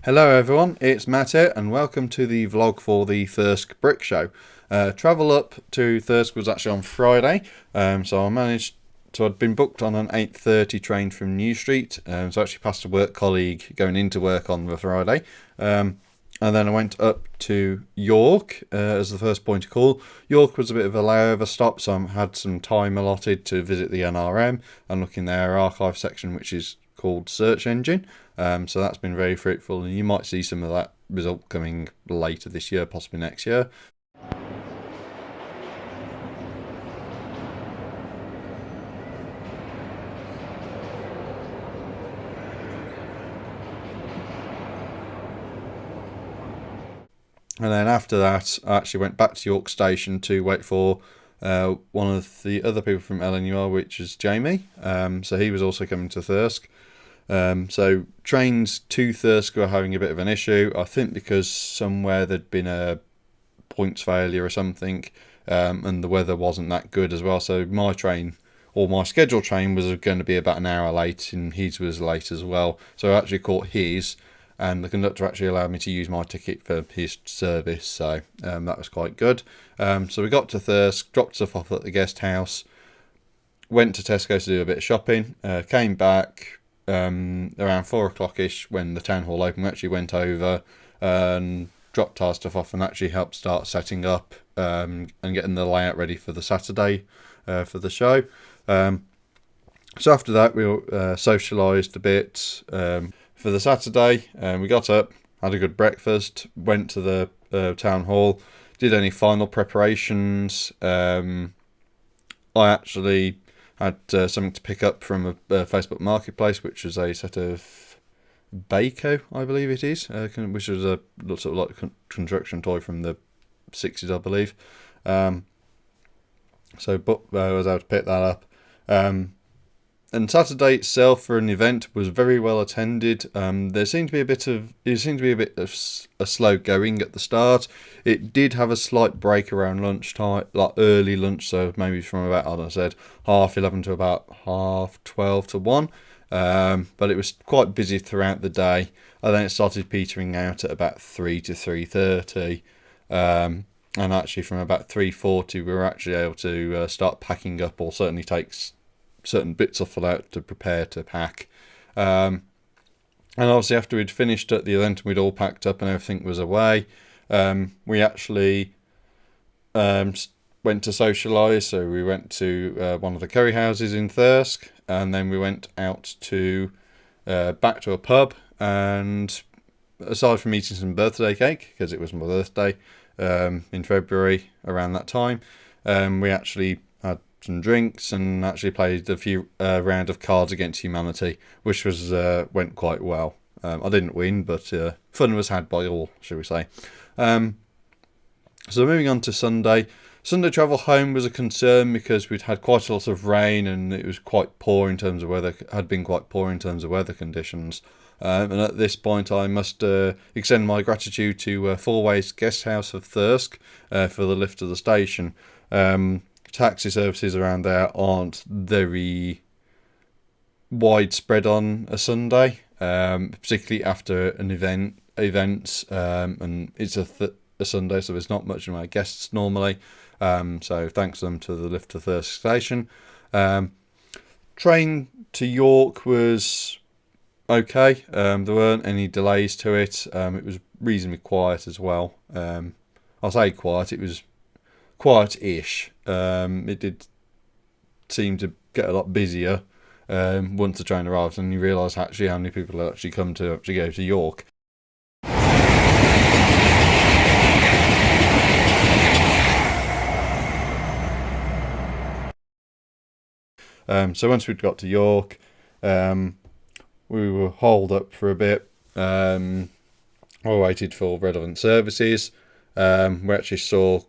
Hello everyone, it's Matt here and welcome to the vlog for the Thirsk Brick Show. Travel up to Thirsk was actually on Friday, so I'd been booked on an 8:30 train from New Street, so I actually passed a work colleague going into work on the Friday. And then I went up to York as the first point of call. York was a bit of a layover stop, so I had some time allotted to visit the NRM and look in their archive section, which is called Search Engine. So that's been very fruitful, and you might see some of that result coming later this year, possibly next year. And then after that, I actually went back to York Station to wait for one of the other people from LNUR, which is Jamie. So he was also coming to Thirsk. So trains to Thirsk were having a bit of an issue, I think because somewhere there'd been a points failure or something, and the weather wasn't that good as well. So my train, or my scheduled train, was going to be about an hour late, and his was late as well. So I actually caught his, and the conductor actually allowed me to use my ticket for his service, so that was quite good. So we got to Thirsk, dropped stuff off at the guest house, went to Tesco to do a bit of shopping, came back around 4 o'clock-ish when the town hall opened. We actually went over and dropped our stuff off and actually helped start setting up and getting the layout ready for the Saturday for the show. So after that, we socialised a bit for the Saturday. We got up, had a good breakfast, went to the town hall, did any final preparations. I actually had something to pick up from a Facebook Marketplace, which was a set of Baco, I believe it is, which was a sort of like construction toy from the 60s, I believe. But I was able to pick that up. And Saturday itself for an event was very well attended. It seemed to be a bit of a slow going at the start. It did have a slight break around lunchtime, like early lunch, so maybe from about, I said 11:30 to about 12:30 to 1. But it was quite busy throughout the day, and then it started petering out at about 3 to 3:30. And actually from about 3:40 we were actually able to start packing up, or certainly take certain bits off out to prepare to pack. And obviously after we'd finished at the event and we'd all packed up and everything was away, we actually went to socialise. So we went to one of the curry houses in Thirsk, and then we went out to back to a pub, and aside from eating some birthday cake, because it was my birthday in February around that time, we actually had some drinks and actually played a few round of Cards Against Humanity, which was went quite well. I didn't win, but fun was had by all, shall we say. So moving on to Sunday. Sunday travel home was a concern because we'd had quite a lot of rain, and it was quite poor in terms of weather. Had been quite poor in terms of weather conditions. And at this point, I must extend my gratitude to Four Ways Guest House of Thirsk for the lift to the station. Taxi services around there aren't very widespread on a Sunday, particularly after an events, and it's a Sunday, so there's not much of my guests normally. So thanks to them to the lift to Thirsk station. Train to York was okay. There weren't any delays to it. It was reasonably quiet as well. I'll say quiet. It was quiet-ish. It did seem to get a lot busier once the train arrived, and you realise actually how many people actually come to actually go to York. So once we'd got to York, we were holed up for a bit. We waited for relevant services. We actually saw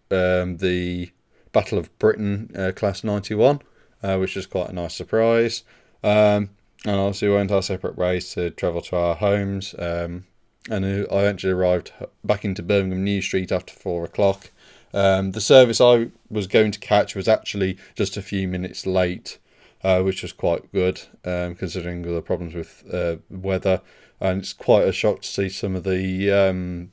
the Battle of Britain Class 91, which was quite a nice surprise. And obviously we went our separate ways to travel to our homes. And I eventually arrived back into Birmingham New Street after 4 o'clock. The service I was going to catch was actually just a few minutes late, which was quite good considering the problems with weather. and it's quite a shock to see some of the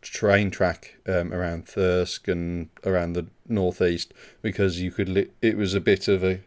train track around Thirsk and around the northeast, because you could it was a bit of a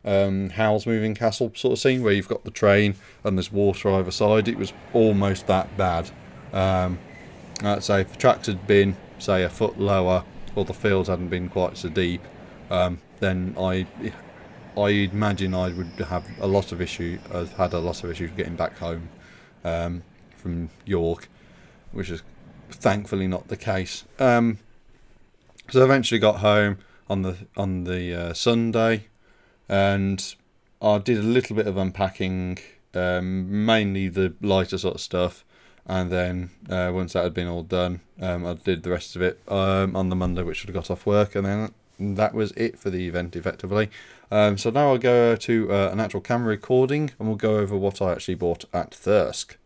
Howl's Moving Castle sort of scene where you've got the train and there's water either side. It was almost that bad. I'd say if the tracks had been, say, a foot lower, or the fields hadn't been quite so deep, then I imagine I would have a lot of issue. I've had a lot of issues getting back home from York, which is thankfully not the case. So I eventually got home on the Sunday, and I did a little bit of unpacking, mainly the lighter sort of stuff, and then once that had been all done, I did the rest of it on the Monday, which I got off work, and then that was it for the event effectively. So now I'll go to an actual camera recording, and we'll go over what I actually bought at Thirsk.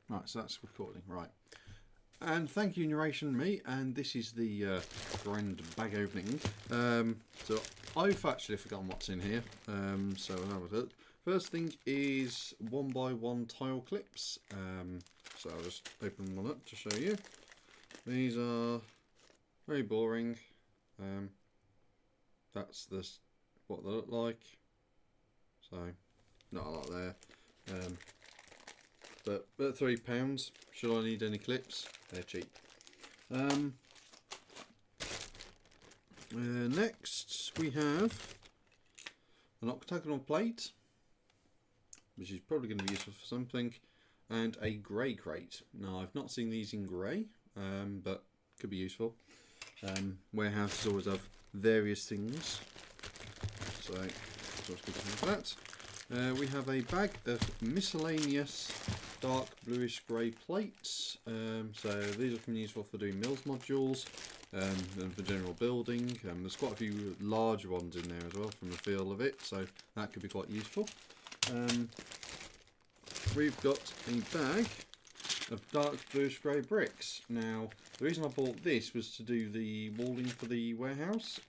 Right, so that's recording, right. And thank you, Narration Me, and this is the grand bag opening. So I've actually forgotten what's in here, so I'll have a look. First thing is 1x1 tile clips, so I'll just open one up to show you. These are very boring. That's what they look like, so not a lot there. But at £3, should I need any clips? They're cheap. Next we have an octagonal plate, which is probably going to be useful for something, and a grey crate. Now I've not seen these in grey, but could be useful. Warehouses always have various things, so it's always good to have that. We have a bag of miscellaneous dark bluish grey plates. So these are useful for doing mills modules and for general building. There's quite a few larger ones in there as well from the feel of it, so that could be quite useful. We've got a bag of dark bluish grey bricks. Now the reason I bought this was to do the walling for the warehouse,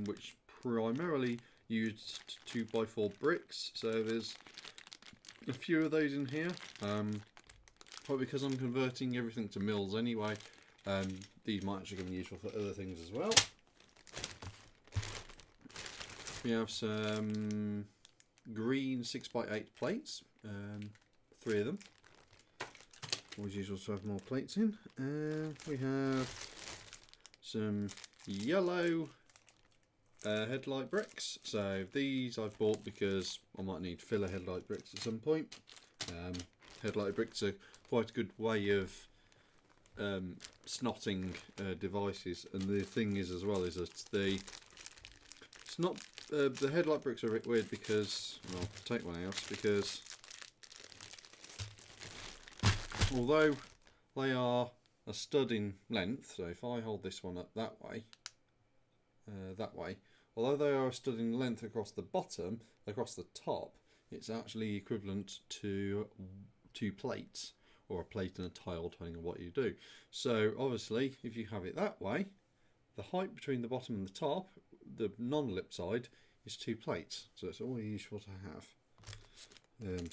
which primarily used 2x4 bricks, so there's a few of those in here, probably because I'm converting everything to mills anyway. These might actually be useful for other things as well. We have some green 6x8 plates, 3 of them. Always useful to have more plates in. We have some yellow headlight bricks. So these I've bought because I might need filler headlight bricks at some point. Headlight bricks are quite a good way of snotting devices, and the thing is as well is that the headlight bricks are a bit weird because, well, I'll take one out, because although they are a stud in length, so if I hold this one up that way, although they are a stud in length across the bottom, across the top, it's actually equivalent to 2 plates, or a plate and a tile, depending on what you do. So obviously, if you have it that way, the height between the bottom and the top, the non-lip side, is 2 plates. So it's always useful to have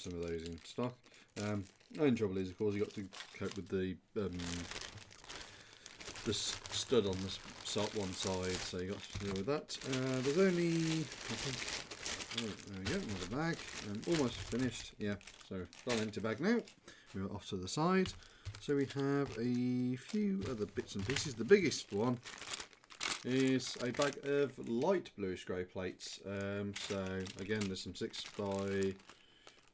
some of those in stock. The only trouble is, of course, you've got to cope with the stud on the one side, so you've got to deal with that. There's only, I think, oh, there we go, another bag, almost finished, yeah, so got an empty bag now. We're off to the side, so we have a few other bits and pieces. The biggest one is a bag of light bluish grey plates. So again, there's some 6x,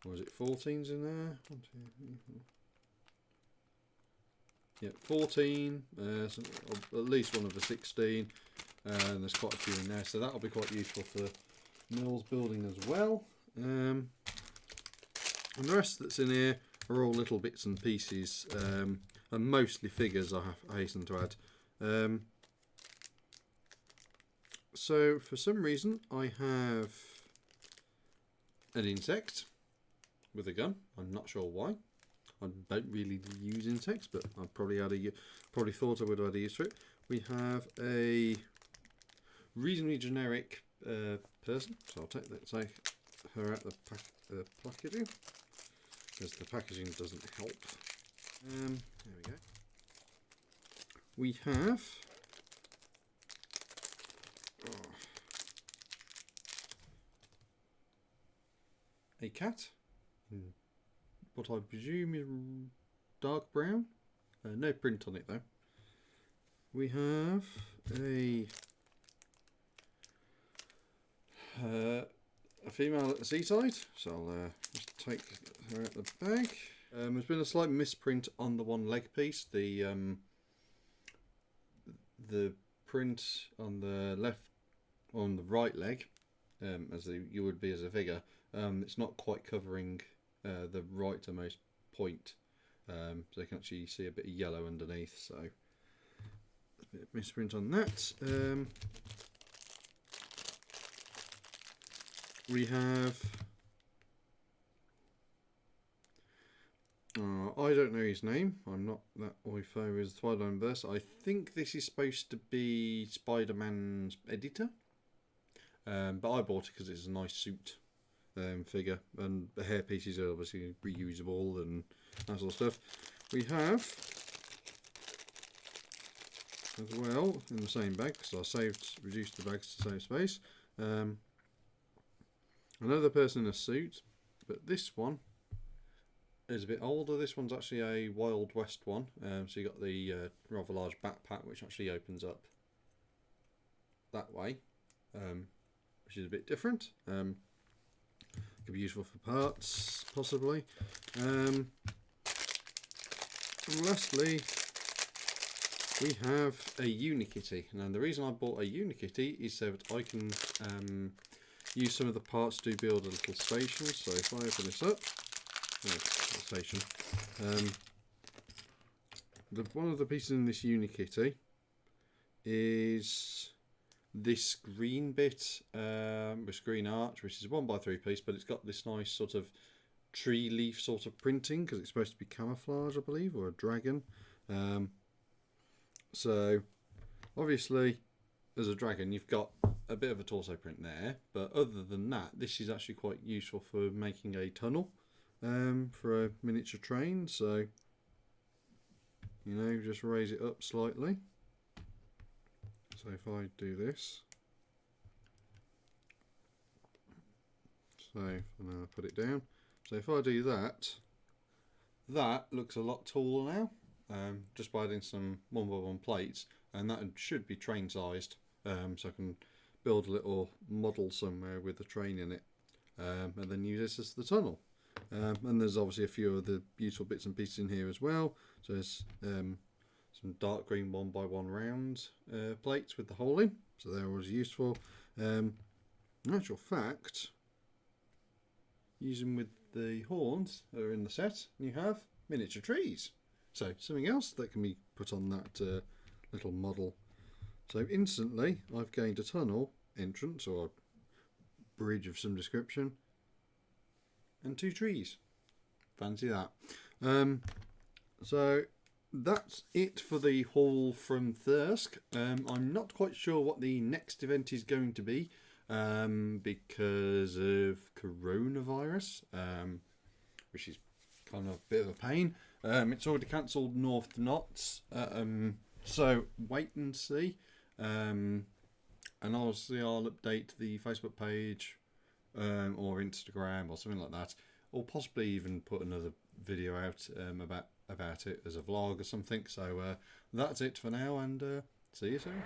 what was it, 14s in there? 1, 2, 3, 4. Yeah, 14, so at least one of the 16, and there's quite a few in there, so that'll be quite useful for mills building as well. And the rest that's in here are all little bits and pieces, and mostly figures, I hasten to add. So for some reason I have an insect with a gun. I'm not sure why. I don't really use insects, but I probably thought I would have had a use for it. We have a reasonably generic person, so I'll take that. So her out the packaging, because the packaging doesn't help. There we go. We have a cat in what I presume is dark brown. No print on it though. We have a female at the seaside, so I'll just take her out the bag. There's been a slight misprint on the one leg piece. The print on the right leg, as you would be as a figure, it's not quite covering the rightmost point, so you can actually see a bit of yellow underneath. So a bit of misprint on that. We have I don't know his name. I'm not that au fait with Spider-Man verse. I think this is supposed to be Spider-Man's editor, but I bought it because it's a nice suit figure, and the hair pieces are obviously reusable and that sort of stuff. We have as well in the same bag, because I reduced the bags to save space. Another person in a suit, but this one is a bit older. This one's actually a Wild West one, so you got the rather large backpack which actually opens up that way, which is a bit different. Could be useful for parts, possibly. And lastly, we have a Unikitty. Now the reason I bought a Unikitty is so that I can use some of the parts to build a little station. So if I open this up, station. One of the pieces in this Unikitty is this green bit, this green arch, which is a 1x3 piece, but it's got this nice sort of tree leaf sort of printing, because it's supposed to be camouflage, I believe, or a dragon. So obviously as a dragon you've got a bit of a torso print there, but other than that this is actually quite useful for making a tunnel for a miniature train. So you know, just raise it up slightly. So if I do this, so now I put it down, so if I do that, that looks a lot taller now, just by adding some 1x1 plates, and that should be train sized, so I can build a little model somewhere with the train in it, and then use this as the tunnel. And there's obviously a few of the beautiful bits and pieces in here as well. So there's some dark green 1x1 round plates with the hole in, so they're always useful. In actual fact, using with the horns that are in the set, you have miniature trees. So something else that can be put on that little model. So instantly I've gained a tunnel entrance, or a bridge of some description, and 2 trees. Fancy that. So that's it for the haul from Thirsk. I'm not quite sure what the next event is going to be, because of coronavirus, which is kind of a bit of a pain. It's already cancelled north to Notts, so wait and see. And obviously I'll update the Facebook page, or Instagram or something like that, or possibly even put another video out about it as a vlog or something. So that's it for now, and see you soon.